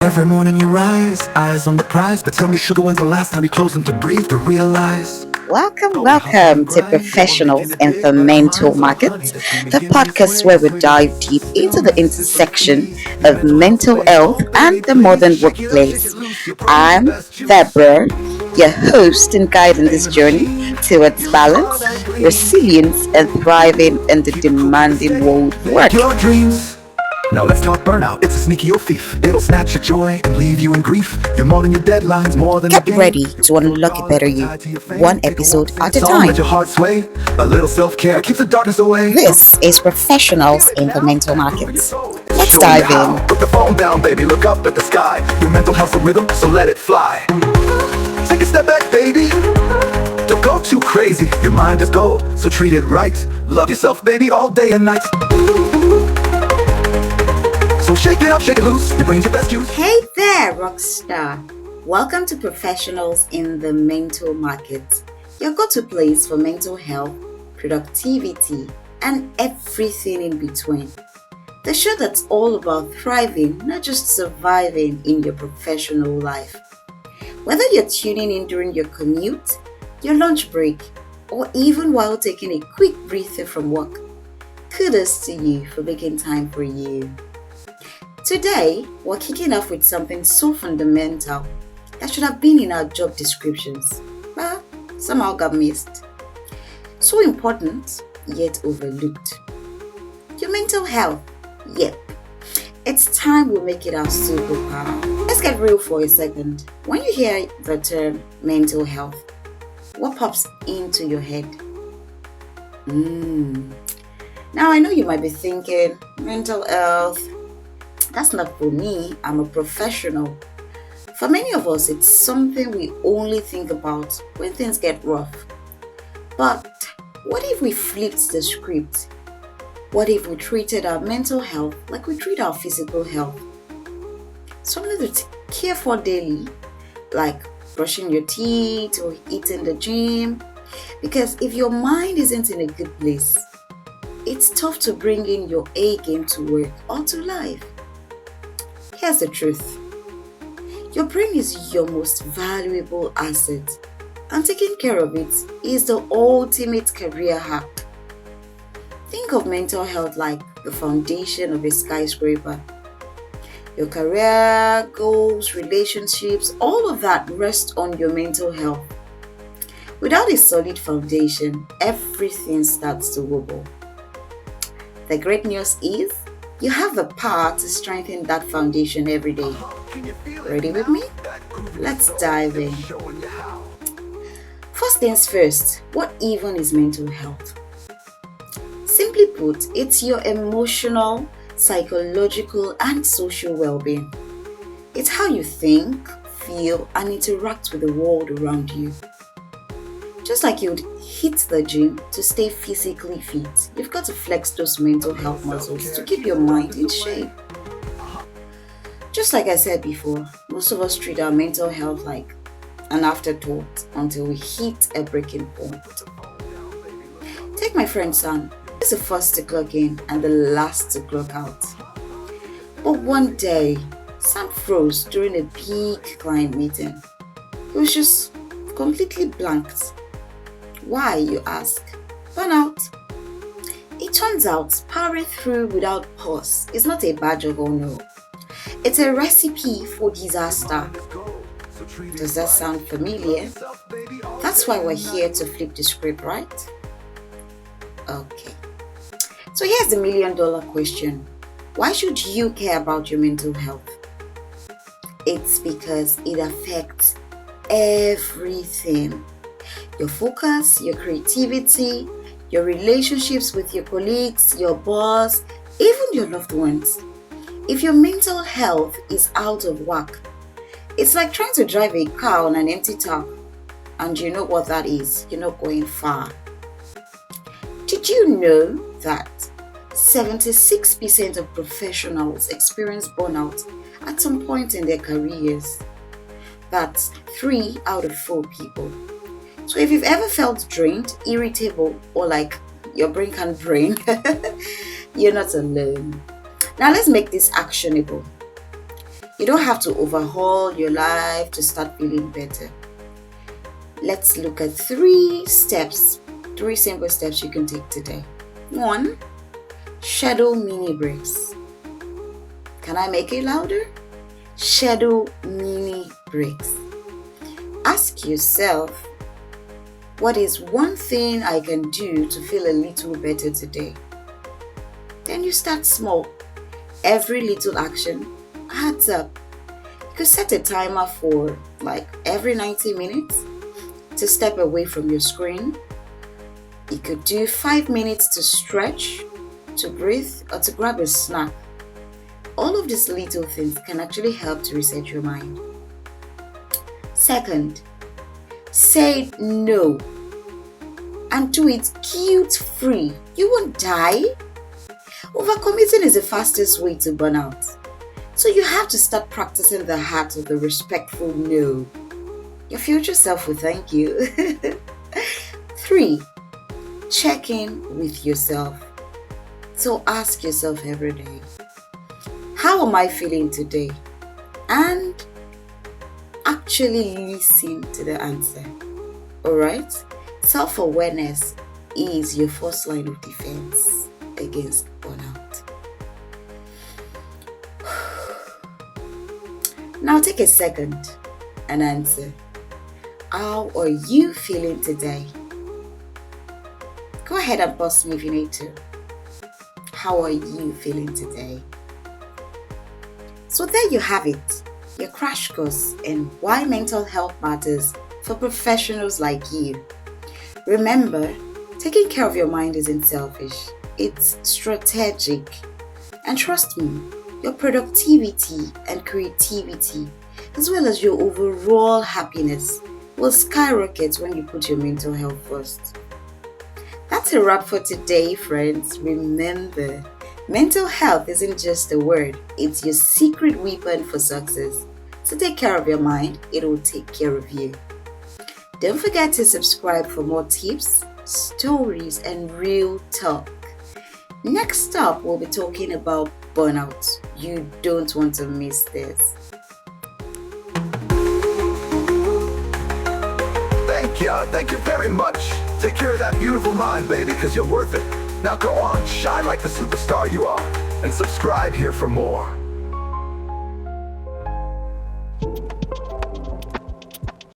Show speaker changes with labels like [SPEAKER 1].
[SPEAKER 1] Every morning you rise, eyes on the prize. But tell me, sugar, when's the last time you closed them to breathe, to realize?
[SPEAKER 2] Welcome to Professionals in the Mental Market, the podcast where we dive deep into the intersection of mental health and the modern workplace. I'm Deborah, your host and guide in this journey towards balance, resilience, and thriving in the demanding world of work.
[SPEAKER 1] Your dreams. Now let's talk burnout. It's a sneaky old thief. It'll snatch your joy and leave you in grief. You're more than your deadlines, more than
[SPEAKER 2] Get
[SPEAKER 1] the game.
[SPEAKER 2] ready to unlock a better you, one episode at a
[SPEAKER 1] Song,
[SPEAKER 2] time.
[SPEAKER 1] let your heart sway. A little self-care keeps the darkness away.
[SPEAKER 2] This is Professionals in the Mental Market. Let's
[SPEAKER 1] Show
[SPEAKER 2] dive
[SPEAKER 1] you how.
[SPEAKER 2] in.
[SPEAKER 1] Put the phone down, baby. Look up at the sky. Your mental health's a rhythm, so let it fly. Take a step back, baby. Don't go too crazy. Your mind is gold, so treat it right. Love yourself, baby, all day and night. So shake it up, shake it loose. Your brain's your best use.
[SPEAKER 2] Hey there, Rockstar! Welcome to Professionals in the Mental Market, your go-to place for mental health, productivity, and everything in between. The show that's all about thriving, not just surviving in your professional life. Whether you're tuning in during your commute, your lunch break, or even while taking a quick breather from work, kudos to you for making time for you. Today, we're kicking off with something so fundamental that should have been in our job descriptions, but somehow got missed. So important, yet overlooked. Your mental health. Yep. It's time we make it our superpower. Let's get real for a second. When you hear the term mental health, what pops into your head? Now I know you might be thinking, mental health, that's not for me. I'm a professional. For many of us, it's something we only think about when things get rough. But what if we flipped the script? What if we treated our mental health like we treat our physical health? Something to care for daily, like brushing your teeth or eating the gym. Because if your mind isn't in a good place, it's tough to bring in your A game to work or to life. Here's the truth. Your brain is your most valuable asset, and taking care of it is the ultimate career hack. Think of mental health like the foundation of a skyscraper. Your career, goals, relationships, all of that rest on your mental health. Without a solid foundation, everything starts to wobble. The great news is, you have the power to strengthen that foundation every day. Ready with me? Let's dive in. First things first, what even is mental health? Simply put, it's your emotional, psychological, and social well-being. It's how you think, feel, and interact with the world around you. Just like you'd hit the gym to stay physically fit, you've got to flex those mental health muscles to keep your mind in shape. Just like I said before, most of us treat our mental health like an afterthought until we hit a breaking point. Take my friend Sam. He's the first to clock in and the last to clock out. But one day, Sam froze during a big client meeting. He was just completely blanked. Why, you ask? Burnout. It turns out powering through without pause is not a badge of honor. It's a recipe for disaster. Does that sound familiar? That's why we're here to flip the script, right? Okay. So here's the $1,000,000 question. Why should you care about your mental health? It's because it affects everything. Your focus, your creativity, your relationships with your colleagues, your boss, even your loved ones. If your mental health is out of whack, it's like trying to drive a car on an empty tank. And you know what that is? You're not going far. Did you know that 76% of professionals experience burnout at some point in their careers? That's 3 out of 4 people. So if you've ever felt drained, irritable, or like your brain can't brain, you're not alone. Now let's make this actionable. You don't have to overhaul your life to start feeling better. Let's look at 3 steps, 3 simple steps you can take today. 1. Schedule mini breaks. Can I make it louder? Schedule mini breaks. Ask yourself, what is one thing I can do to feel a little better today? Then you start small. Every little action adds up. You could set a timer for every 90 minutes to step away from your screen. You could do 5 minutes to stretch, to breathe, or to grab a snack. All of these little things can actually help to reset your mind. Second, say no and do it guilt-free. You won't die. Overcommitting is the fastest way to burn out. So you have to start practicing the art of the respectful no. Your future self will thank you. 3. Check in with yourself. So ask yourself every day, how am I feeling today? And actually listen to the answer. Alright? Self-awareness is your first line of defense against burnout. Now take a second and answer. How are you feeling today? Go ahead and pause me if you need to. How are you feeling today? So there you have it, your crash course in why mental health matters for professionals like you. Remember, taking care of your mind isn't selfish, it's strategic. And trust me, your productivity and creativity, as well as your overall happiness, will skyrocket when you put your mental health first. That's a wrap for today, friends. Remember, mental health isn't just a word, it's your secret weapon for success. So take care of your mind, it will take care of you. Don't forget to subscribe for more tips, stories, and real talk. Next up, we'll be talking about burnout. You don't want to miss this.
[SPEAKER 1] Thank you very much. Take care of that beautiful mind, baby, because you're worth it. Now go on, shine like the superstar you are, and subscribe here for more.